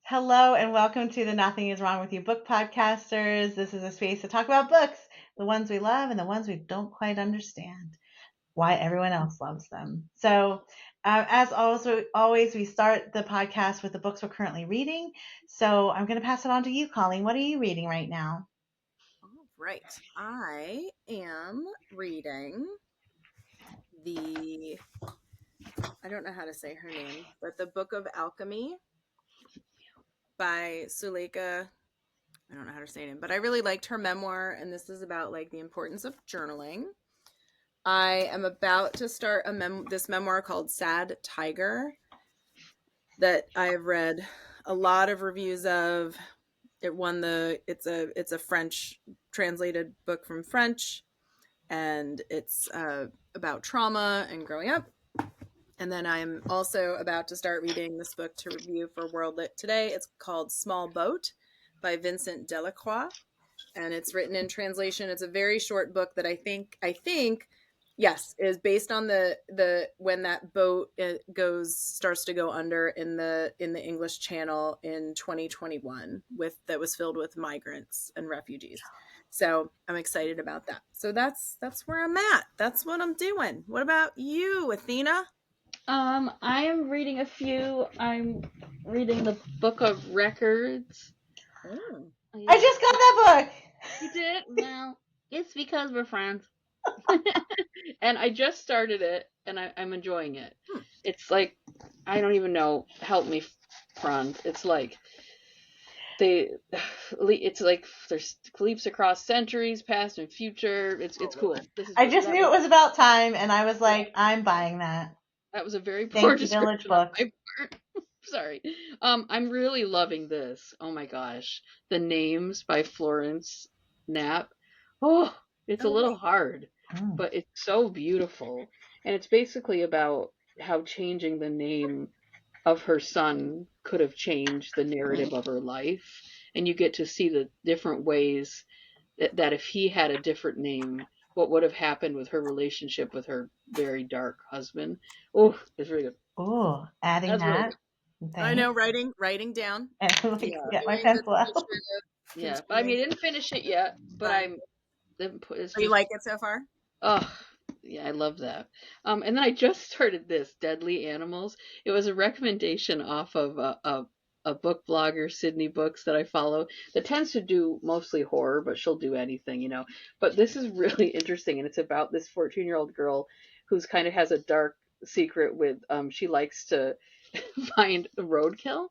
Hello and welcome to the Nothing is Wrong with You book podcasters. This is a space to talk about books, the ones we love and the ones we don't quite understand, why everyone else loves them. So, as always, we start the podcast with the books we're currently reading. So, I'm going to pass it on to you, Colleen. What are you reading right now? All right. I am reading I don't know how to say her name, but the Book of Alchemy by Suleika. I don't know how to say it, but I really liked her memoir, and this is about like the importance of journaling. I am about to start this memoir called Sad Tiger that I have read a lot of reviews of. It's a French translated book from French, and it's about trauma and growing up. And then I'm also about to start reading this book to review for World Lit today. It's called Small Boat by Vincent Delecroix, and it's written in translation. It's a very short book that I think yes, is based on the when that boat starts to go under in the English Channel in 2021 that was filled with migrants and refugees. So I'm excited about that. So that's where I'm at. That's what I'm doing. What about you, Athena? I am reading a few. I'm reading the Book of Records. Oh, yeah. I just got that book. You did? Well, it's because we're friends. And I just started it, and I'm enjoying it. It's like, I don't even know. Help me, Franz. It's like there's leaps across centuries, past and future. It's cool. I just knew it was about time, and I was like, I'm buying that. That was a very poor description of my part. Sorry. I'm really loving this. Oh my gosh. The Names by Florence Knapp. Oh, it's a little hard, but it's so beautiful. And it's basically about how changing the name of her son could have changed the narrative of her life. And you get to see the different ways that if he had a different name, what would have happened with her relationship with her very dark husband. Oh, it's really good. Oh, adding That's that. Really I know, writing down. And get my pencil out. Yeah, I mean, I didn't finish it yet, but you like it so far? Oh, yeah, I love that. And then I just started this Deadly Animals. It was a recommendation off of a book blogger, Sydney Books, that I follow, that tends to do mostly horror, but she'll do anything, But this is really interesting, and it's about this 14-year-old girl who's kind of has a dark secret with she likes to find roadkill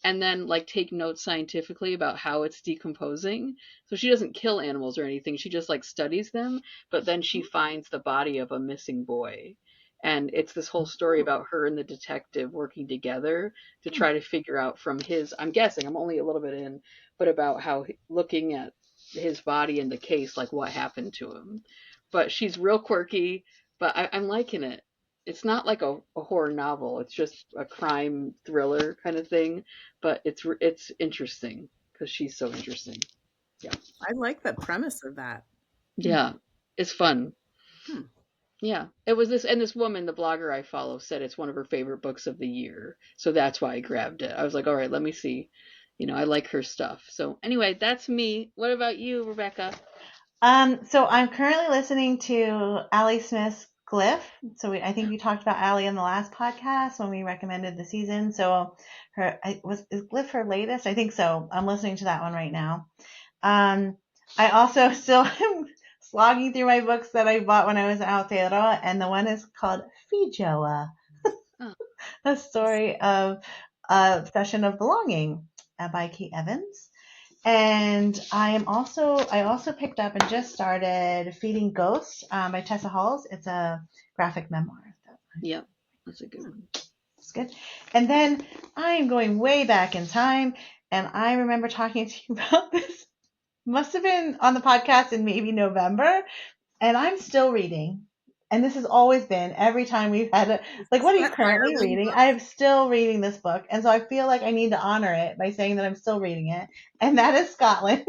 and then like take notes scientifically about how it's decomposing. So she doesn't kill animals or anything, she just like studies them, but then she finds the body of a missing boy. And it's this whole story about her and the detective working together to try to figure out from I'm guessing, I'm only a little bit in, but about how looking at his body in the case, like what happened to him. But she's real quirky, but I'm liking it. It's not like a horror novel. It's just a crime thriller kind of thing, but it's interesting because she's so interesting. Yeah, I like the premise of that. Yeah, it's fun. Yeah, it was this woman, the blogger I follow, said it's one of her favorite books of the year, so that's why I grabbed it. I was like, all right, let me see. I like her stuff. So anyway, that's me. What about you, Rebecca? So I'm currently listening to Ali Smith's Gliff. So I think we talked about Ali in the last podcast when we recommended the season. So is Gliff her latest? I think so. I'm listening to that one right now. I also still am slogging through my books that I bought when I was in Aotearoa, and the one is called Feijoa, a story of Obsession of Belonging by Kate Evans. And I also picked up and just started Feeding Ghosts by Tessa Halls. It's a graphic memoir. Yeah, that's a good one. It's good. And then I'm going way back in time, and I remember talking to you about this. Must have been on the podcast in maybe November, and I'm still reading. And this has always been every time we've had what are you currently reading? I'm still reading this book. And so I feel like I need to honor it by saying that I'm still reading it. And that is Scotland.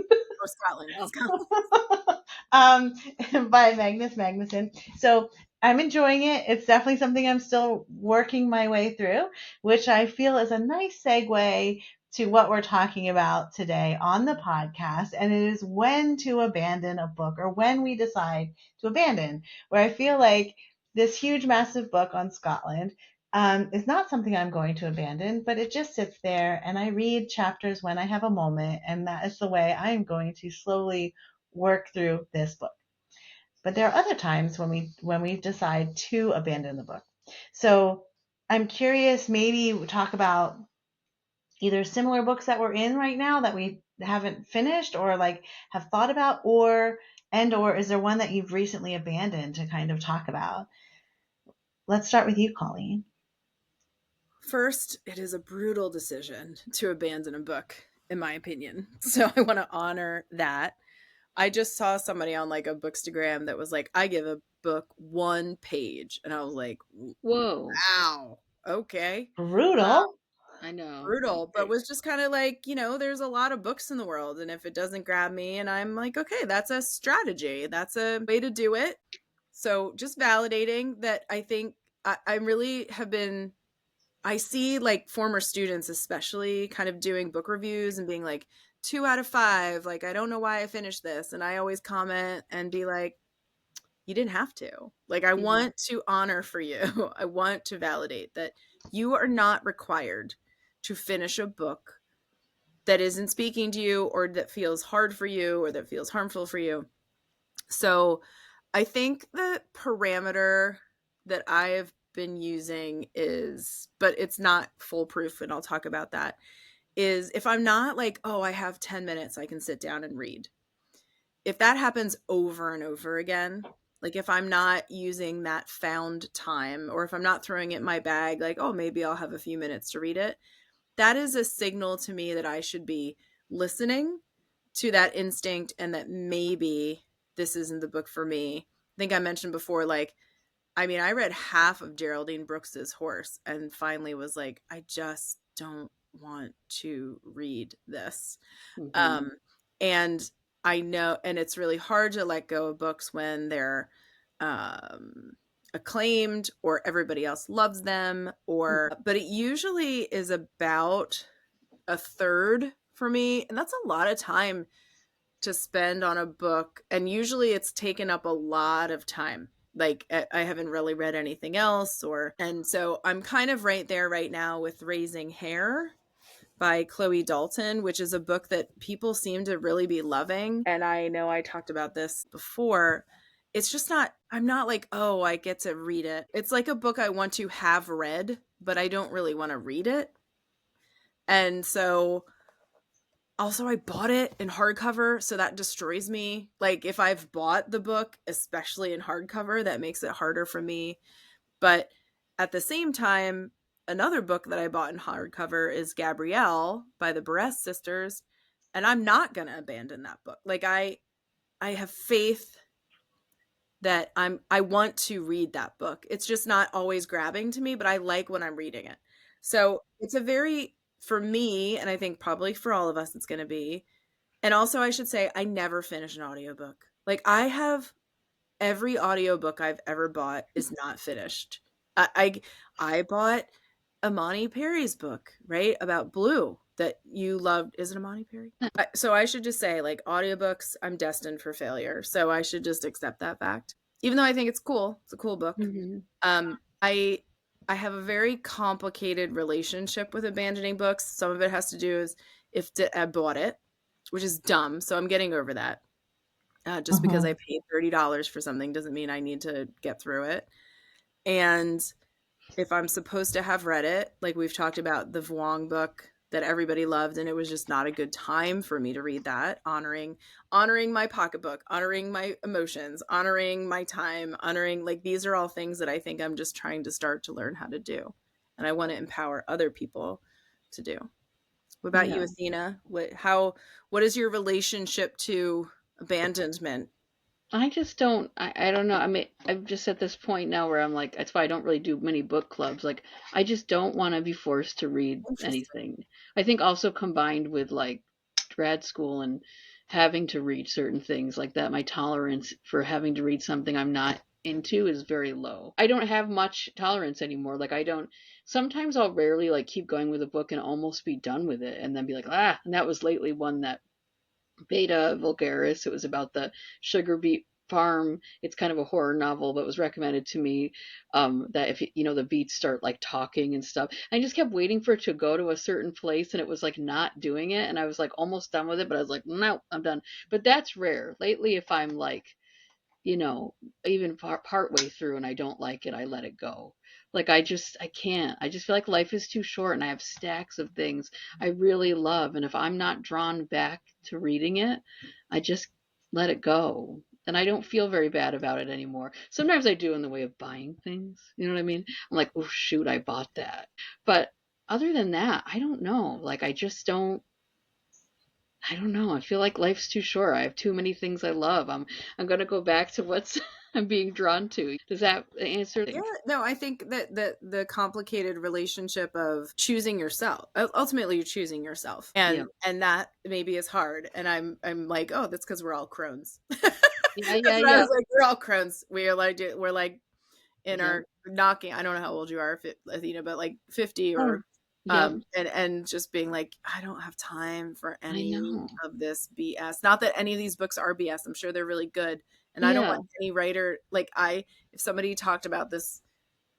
By Magnus Magnusson. So I'm enjoying it. It's definitely something I'm still working my way through, which I feel is a nice segue to what we're talking about today on the podcast, and it is when to abandon a book, or when we decide to abandon, where I feel like this huge, massive book on Scotland is not something I'm going to abandon, but it just sits there and I read chapters when I have a moment, and that is the way I am going to slowly work through this book. But there are other times when we decide to abandon the book. So I'm curious, maybe we'll talk about either similar books that we're in right now that we haven't finished or like have thought about, or is there one that you've recently abandoned to kind of talk about? Let's start with you, Colleen. First, it is a brutal decision to abandon a book, in my opinion. So I want to honor that. I just saw somebody on like a Bookstagram that was like, I give a book 1 page. And I was like, Whoa. wow, okay. Brutal. I know. Brutal, but was just kind of like, there's a lot of books in the world. And if it doesn't grab me, and I'm like, okay, that's a strategy. That's a way to do it. So just validating that. I think I really have been, I see like former students, especially kind of doing book reviews and being like 2 out of 5. Like, I don't know why I finished this. And I always comment and be like, you didn't have to. Like, I want to honor for you. I want to validate that you are not required to finish a book that isn't speaking to you, or that feels hard for you, or that feels harmful for you. So I think the parameter that I have been using is, but it's not foolproof, and I'll talk about that, is if I'm not like, oh, I have 10 minutes, I can sit down and read. If that happens over and over again, like if I'm not using that found time, or if I'm not throwing it in my bag, like, oh, maybe I'll have a few minutes to read it, that is a signal to me that I should be listening to that instinct, and that maybe this isn't the book for me. I think I mentioned before, like, I mean, I read half of Geraldine Brooks's Horse and finally was like, I just don't want to read this. And I know, and it's really hard to let go of books when they're acclaimed or everybody else loves them, but it usually is about a third for me. And that's a lot of time to spend on a book. And usually it's taken up a lot of time. Like, I haven't really read anything else, and so I'm kind of right there right now with Raising Hair by Chloe Dalton, which is a book that people seem to really be loving. And I know I talked about this before. It's just not, I'm not like, oh, I get to read it. It's like a book I want to have read, but I don't really want to read it. And so also I bought it in hardcover, so that destroys me. Like, if I've bought the book, especially in hardcover, that makes it harder for me. But at the same time, another book that I bought in hardcover is Gabrielle by the Barres sisters, and I'm not going to abandon that book. Like, I have faith that I want to read that book. It's just not always grabbing to me, but I like when I'm reading it. So it's a very, for me, and I think probably for all of us, it's going to be. And also, I should say, I never finish an audiobook. Like, I have every audiobook I've ever bought is not finished. I bought Imani Perry's book, right, about Blue that you loved. Is it Imani Perry? So I should just say, like, audiobooks, I'm destined for failure. So I should just accept that fact, even though I think it's cool. It's a cool book. I have a very complicated relationship with abandoning books. Some of it has to do is if I bought it, which is dumb. So I'm getting over that. Just because I paid $30 for something doesn't mean I need to get through it. And if I'm supposed to have read it, like we've talked about the Vuong book that everybody loved, and it was just not a good time for me to read that, honoring my pocketbook, honoring my emotions, honoring my time, honoring, like, these are all things that I think I'm just trying to start to learn how to do. And I want to empower other people to do. What about you, Athena? What is your relationship to abandonment? I just don't, I don't know. I mean, I'm just at this point now where I'm like, that's why I don't really do many book clubs. Like, I just don't want to be forced to read anything. I think also combined with like grad school and having to read certain things like that, my tolerance for having to read something I'm not into is very low. I don't have much tolerance anymore. Like sometimes I'll rarely like keep going with a book and almost be done with it and then be like, and that was lately one that Beta Vulgaris. It was about the sugar beet farm. It's kind of a horror novel, but was recommended to me. That if the beets start like talking and stuff, I just kept waiting for it to go to a certain place, and it was like not doing it, and I was like almost done with it, but I was like, no, I'm done. But that's rare. Lately, if I'm like, even part way through and I don't like it, I let it go. Like I can't. I just feel like life is too short, and I have stacks of things I really love, and if I'm not drawn back to reading it, I just let it go. And I don't feel very bad about it anymore. Sometimes I do in the way of buying things. You know what I mean? I'm like, oh shoot, I bought that. But other than that, I don't know. Like I don't know. I feel like life's too short. I have too many things I love. I'm going to go back to what's I'm being drawn to. Does that answer? Yeah, no, I think that the complicated relationship of choosing yourself. Ultimately, you're choosing yourself, and that maybe is hard. And I'm like, oh, that's because we're all crones. Yeah. I was like, we're all crones. We're like in our knocking. I don't know how old you are, but like 50 or. And just being like, I don't have time for any of this BS. Not that any of these books are BS. I'm sure they're really good. And I don't want any writer, like if somebody talked about this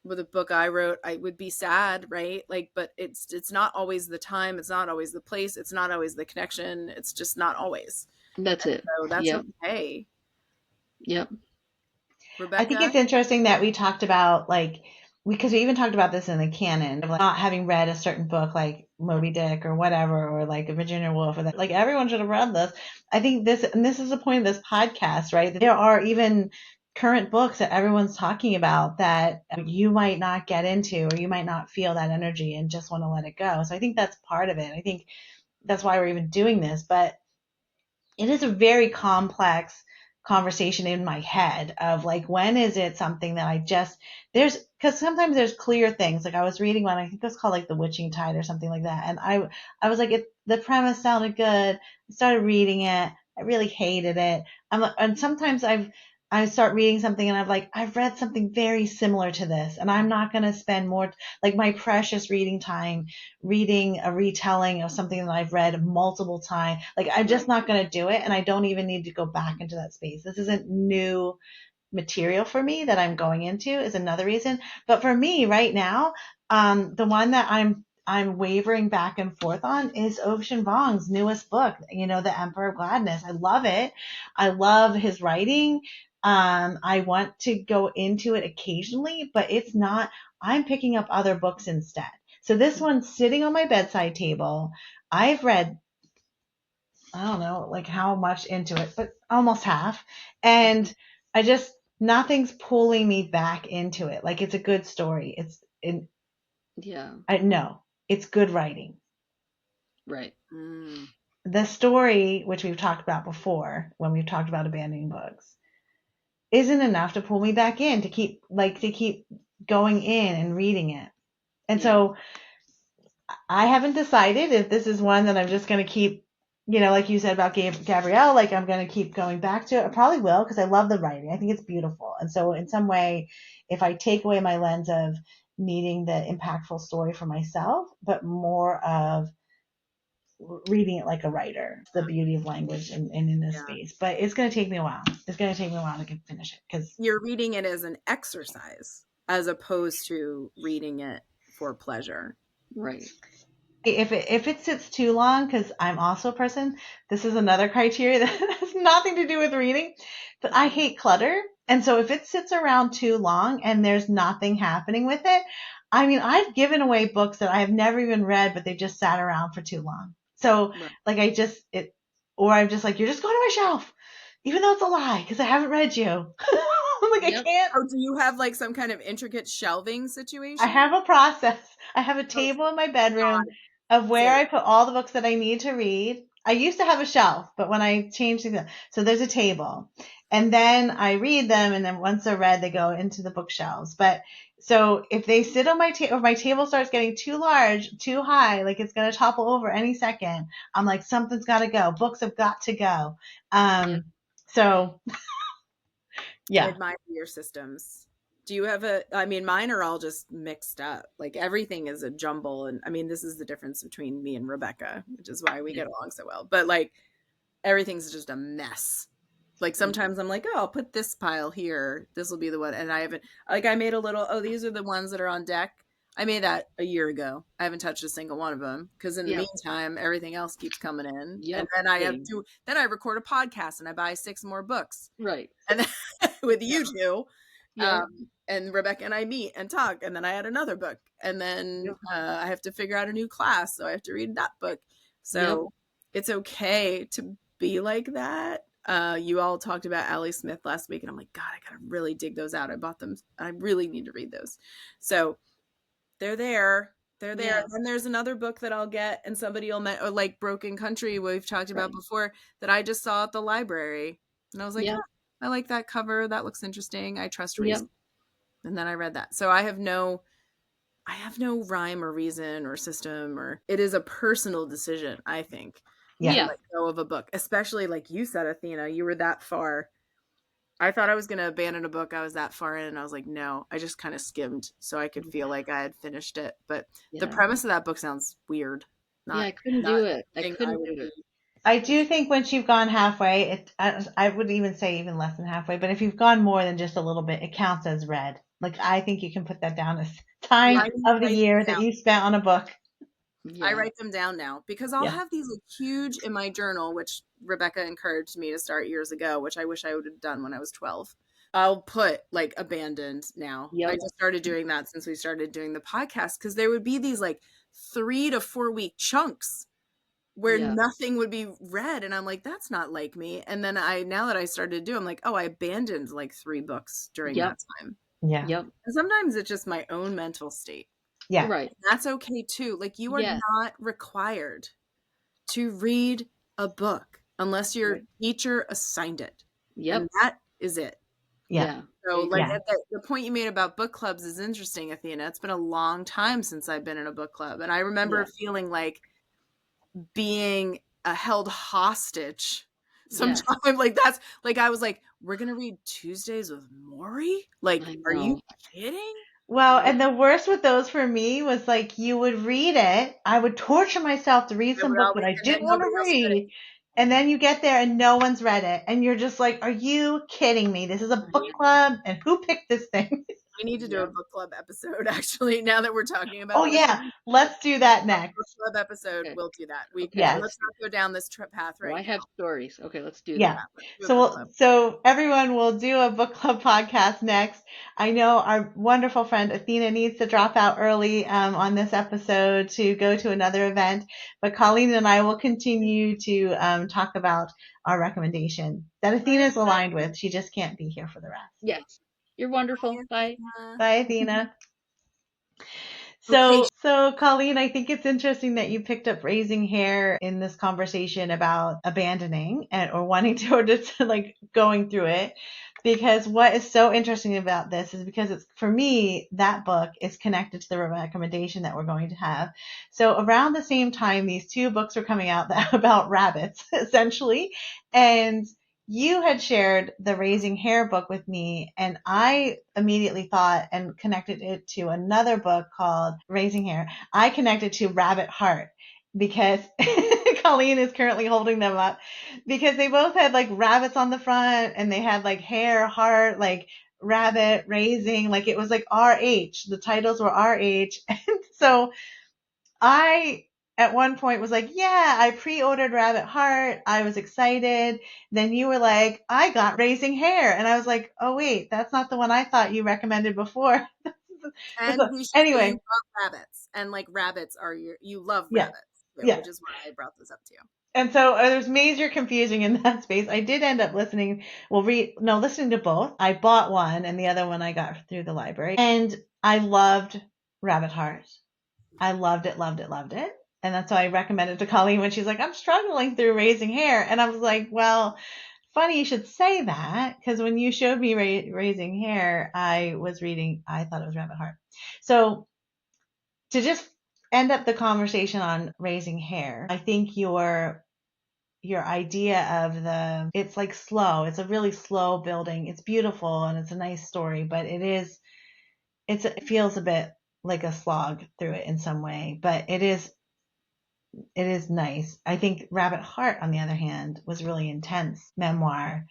with a book I wrote, I would be sad, right? Like, but it's not always the time. It's not always the place. It's not always the connection. It's just not always. That's it. So that's okay. Yep. Rebecca? I think it's interesting that we talked about because we even talked about this in the canon of not having read a certain book like Moby Dick or whatever, or like a Virginia Woolf, or that like everyone should have read this. I think this is the point of this podcast, right? There are even current books that everyone's talking about that you might not get into, or you might not feel that energy and just want to let it go. So I think that's part of it. I think that's why we're even doing this, but it is a very complex conversation in my head of like, when is it something that because sometimes there's clear things. Like I was reading one, I think it was called like The Witching Tide or something like that. And I was like, the premise sounded good. I started reading it. I really hated it. And sometimes I start reading something and I'm like, I've read something very similar to this, and I'm not going to spend more, like my precious reading time reading a retelling of something that I've read multiple times. Like I'm just not going to do it. And I don't even need to go back into that space. This isn't new material for me that I'm going into, is another reason. But for me right now, the one that I'm wavering back and forth on is Ocean Vuong's newest book, The Emperor of Gladness. I love it. I love his writing. I want to go into it occasionally, but it's not, I'm picking up other books instead. So this one's sitting on my bedside table. I've read, I don't know, like how much into it, but almost half. And nothing's pulling me back into it. Like it's a good story. It's good writing. Right. The story, which we've talked about before when we've talked about abandoning books, isn't enough to pull me back in, to keep going in and reading it. And so I haven't decided if this is one that I'm just going to keep, like you said about Gabrielle, like I'm going to keep going back to it. I probably will, because I love the writing. I think it's beautiful. And so in some way, if I take away my lens of needing the impactful story for myself, but more of reading it like a writer, the beauty of language in this space. But it's going to take me a while. It's going to take me a while to finish it, because you're reading it as an exercise as opposed to reading it for pleasure. Right. If it sits too long, because I'm also a person, this is another criteria that has nothing to do with reading, but I hate clutter. And so if it sits around too long and there's nothing happening with it, I mean, I've given away books that I have never even read, but they just sat around for too long. So like I'm just like, you're just going to my shelf, even though it's a lie, because I haven't read you. I'm like, I can't. Oh, do you have like some kind of intricate shelving situation? I have a process. I have a table in my bedroom of where I put all the books that I need to read. I used to have a shelf, but when I changed things, so there's a table, and then I read them, and then once they're read, they go into the bookshelves. But so if they sit on my table, if my table starts getting too large, too high, like it's going to topple over any second, I'm like, something's got to go. Books have got to go. So I Yeah. admire your systems. Do you have I mean, mine are all just mixed up. Like everything is a jumble. And I mean, this is the difference between me and Rebecca, which is why we get along so well. But like everything's just a mess. Like sometimes I'm like, oh, I'll put this pile here. This will be the one. And I haven't, like, I made a little, oh, these are the ones that are on deck. I made that a year ago. I haven't touched a single one of them because in the meantime, everything else keeps coming in. Yep. And then I have to, then I record a podcast and I buy 6 more books. Right. And then, with you two. Yeah. And Rebecca and I meet and talk. And then I had another book. And then I have to figure out a new class. So I have to read that book. So it's okay to be like that. You all talked about Allie Smith last week, and I'm like, God, I gotta really dig those out. I bought them. I really need to read those. So they're there. They're there. Yeah. And there's another book that I'll get, and somebody will or like Broken Country, we've talked about before, that I just saw at the library, and I was like, I like that cover. That looks interesting. I trust reason. And then I read that. So I have no rhyme or reason or system, or it is a personal decision, I think. Yeah. To let go of a book, especially like you said, Athena, you were that far. I thought I was going to abandon a book. I was that far in, and I was like, no, I just kind of skimmed so I could feel like I had finished it. But the premise of that book sounds weird. I couldn't do it. I do think once you've gone halfway, I would even say even less than halfway, but if you've gone more than just a little bit, it counts as read. Like, I think you can put that down as time of the year that you spent on a book. I write them down now because I'll have these like huge in my journal, which Rebecca encouraged me to start years ago, which I wish I would have done when I was 12. I'll put like abandoned now. I just started doing that since we started doing the podcast, because there would be these like 3 to 4 week chunks where nothing would be read. And I'm like, that's not like me. And then now that I started to do, I'm like, oh, I abandoned like 3 books during that time. Yeah. And sometimes it's just my own mental state. Yeah. Right. That's okay too. Like, you are not required to read a book unless your teacher assigned it. Yep. And that is it. Yeah. So like the point you made about book clubs is interesting, Athena. It's been a long time since I've been in a book club. And I remember feeling like being held hostage sometimes. Like, that's like, I was like, we're going to read Tuesdays with Maury? Like, are you kidding? Well, and the worst with those for me was like, you would read it. I would torture myself to read some book that I didn't want to read. And then you get there and no one's read it. And you're just like, are you kidding me? This is a book club. And who picked this thing? We need to do a book club episode, actually, now that we're talking about let's do that next. Book club episode, we'll do that. Let's not go down this path right now. I have stories. Okay, let's do that. So everyone will do a book club podcast next. I know our wonderful friend Athena needs to drop out early on this episode to go to another event, but Colleen and I will continue to talk about our recommendation that Athena is aligned with. She just can't be here for the rest. Yes. You're wonderful. Bye. Bye, Athena. So Colleen, I think it's interesting that you picked up raising hair in this conversation about abandoning or wanting to, or just like going through it, because what is so interesting about this is because it's, for me, that book is connected to the recommendation that we're going to have. So around the same time, these 2 books were coming out about rabbits, essentially, and you had shared the Raising Hair book with me, and I immediately thought and connected it to another book called Raising Hair. I connected to Rabbit Heart because Colleen is currently holding them up, because they both had like rabbits on the front and they had like hair, heart, like rabbit, raising, like it was like RH. The titles were RH. And so I at one point was like, I pre-ordered Rabbit Heart. I was excited. Then you were like, I got Raising Hair. And I was like, oh, wait, that's not the one I thought you recommended before. And anyway, you love rabbits. And like rabbits are you love rabbits. Which is why I brought this up to you. And so there's major confusion in that space. I did end up listening to both. I bought one and the other one I got through the library. And I loved Rabbit Heart. I loved it. And that's why I recommended to Colleen when she's like, I'm struggling through Raising Hair. And I was like, well, funny you should say that, because when you showed me Raising Hair, I thought it was Rabbit Heart. So to just end up the conversation on Raising Hair, I think your your idea of it's like slow. It's a really slow building. It's beautiful and it's a nice story, but it feels a bit like a slog through it in some way, but it is nice. I think Rabbit Heart, on the other hand, was really intense memoir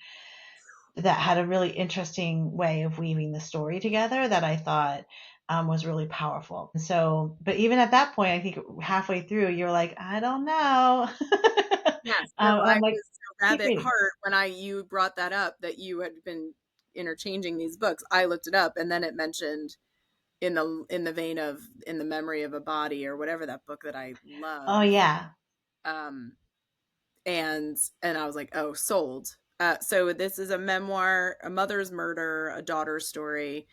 that had a really interesting way of weaving the story together that I thought was really powerful. So, but even at that point, I think halfway through, you're like, I don't know. Yes. So I'm like, keep Rabbit reading. Heart, when you brought that up, that you had been interchanging these books, I looked it up, and then it mentioned in the vein of In the Memory of a Body, or whatever that book that I love. Oh yeah. And I was like, oh, sold. So this is a memoir, a mother's murder, a daughter's story.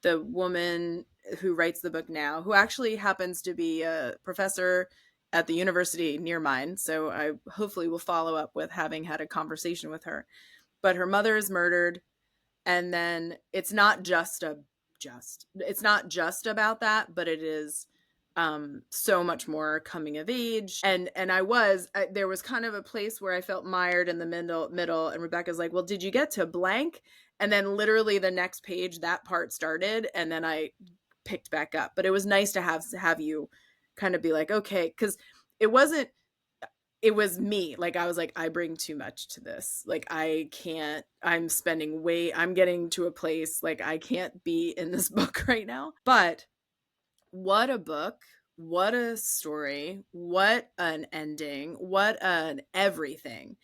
The woman who writes the book now, who actually happens to be a professor at the university near mine, so I hopefully will follow up with having had a conversation with her. But her mother is murdered, and then it's not just about that, but it is so much more coming of age. And there was kind of a place where I felt mired in the middle, and Rebecca's like, well, did you get to blank? And then literally the next page, that part started, and then I picked back up. But it was nice to have you kind of be like, okay, because it was me. Like, I was like, I bring too much to this. Like, I'm getting to a place, like, I can't be in this book right now. But what a book, what a story, what an ending, what an everything.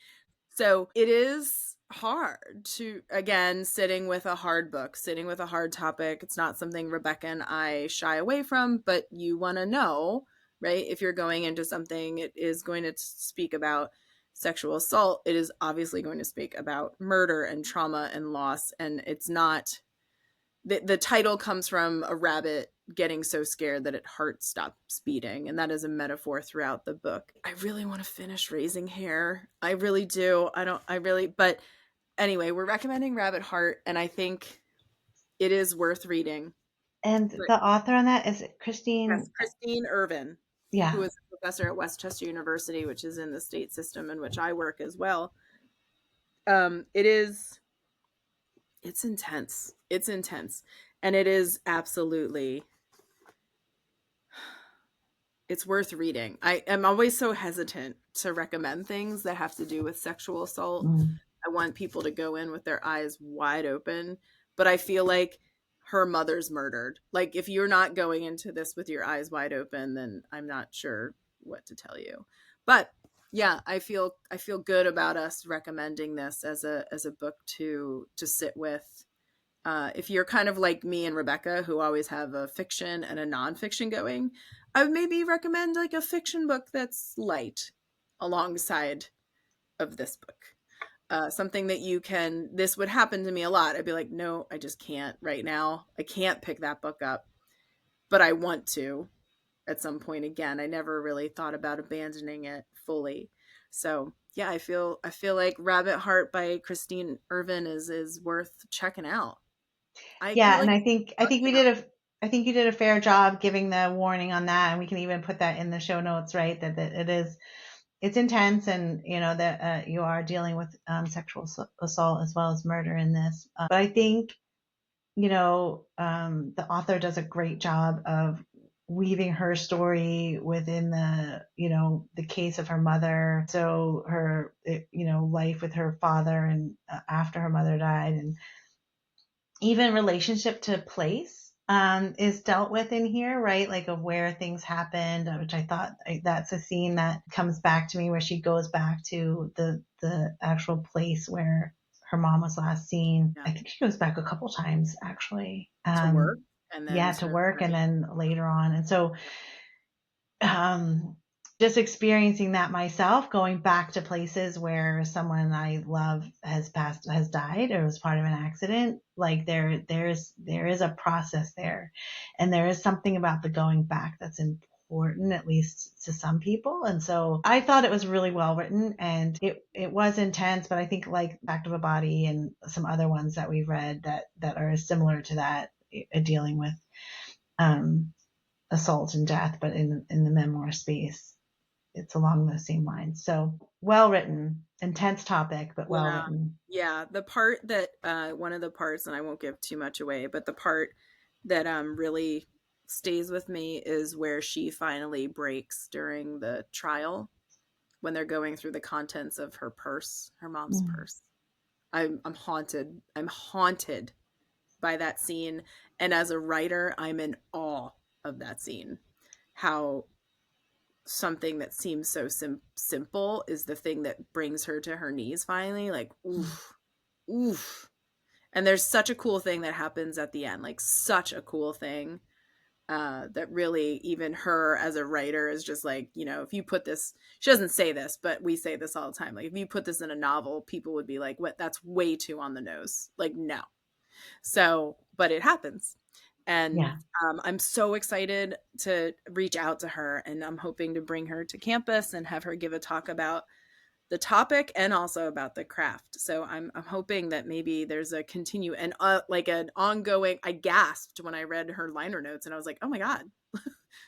So it is hard to, again, sitting with a hard book, sitting with a hard topic. It's not something Rebecca and I shy away from, but you want to know, right? If you're going into something, it is going to speak about sexual assault. It is obviously going to speak about murder and trauma and loss. And it's not, the title comes from a rabbit getting so scared that its heart stops beating, and that is a metaphor throughout the book. I really want to finish Raising Hair. I really do. But anyway, we're recommending Rabbit Heart, and I think it is worth reading. And the author on that is Kristine. Yes, Kristine Ervin, Yeah. who is a professor at Westchester University, which is in the state system in which I work as well. It's intense. It's intense. And it is absolutely, it's worth reading. I am always so hesitant to recommend things that have to do with sexual assault. I want people to go in with their eyes wide open, but I feel like her mother's murdered. Like, if you're not going into this with your eyes wide open, then I'm not sure what to tell you. But yeah, I feel good about us recommending this as a book to sit with. If you're kind of like me and Rebecca, who always have a fiction and a nonfiction going, I would maybe recommend like a fiction book that's light alongside of this book. Something that this would happen to me a lot. I'd be like, no, I just can't right now. I can't pick that book up, but I want to at some point again. I never really thought about abandoning it fully. So yeah, I feel like Rabbit Heart by Kristine Ervin is worth checking out. And I think you did a fair job giving the warning on that, and we can even put that in the show notes, right? That it's intense, and that you are dealing with sexual assault as well as murder in this. But I think the author does a great job of weaving her story within the case of her mother. So her life with her father and after her mother died, and even relationship to place is dealt with in here, right? Like, of where things happened, which I thought that's a scene that comes back to me, where she goes back to the actual place where her mom was last seen. Yeah. I think she goes back a couple times, actually. To work. And then to work, and then later on. And so just experiencing that myself, going back to places where someone I love has died, or was part of an accident. Like, there is a process there, and there is something about the going back that's important, at least to some people. And so I thought it was really well written, and it was intense, but I think, like Back of a Body and some other ones that we've read that are similar to that, dealing with assault and death, but in the memoir space, it's along those same lines. So well written, intense topic, but well Yeah. written. Yeah. The part that, one of the parts, and I won't give too much away, but the part that really stays with me is where she finally breaks during the trial when they're going through the contents of her purse, her mom's purse. I'm haunted. I'm haunted by that scene. And as a writer, I'm in awe of that scene. How something that seems so simple is the thing that brings her to her knees finally. Like, oof, oof. And there's such a cool thing that happens at the end, like such a cool thing, that really, even her as a writer is just like, if you put this, she doesn't say this, but we say this all the time. Like, if you put this in a novel, people would be like, what? That's way too on the nose. Like, no. So, but it happens. And Yeah. I'm so excited to reach out to her, and I'm hoping to bring her to campus and have her give a talk about the topic and also about the craft. So I'm hoping that maybe there's a and like an ongoing. I gasped when I read her liner notes, and I was like, oh my God,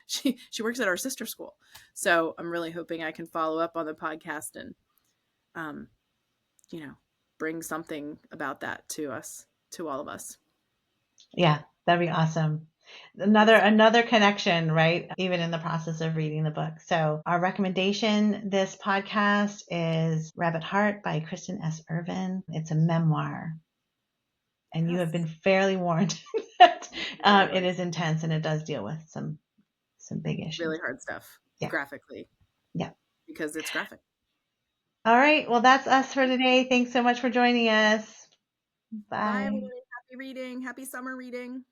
she works at our sister school. So I'm really hoping I can follow up on the podcast and, bring something about that to us, to all of us. Yeah, that'd be awesome. Another connection, right? Even in the process of reading the book. So our recommendation this podcast is Rabbit Heart by Kristine S. Ervin. It's a memoir. And you have been fairly warned that it is intense and it does deal with some big issues. Really hard stuff. Yeah. Graphically. Yeah. Because it's graphic. All right. Well, that's us for today. Thanks so much for joining us. Bye. Bye, everybody. Happy reading. Happy summer reading.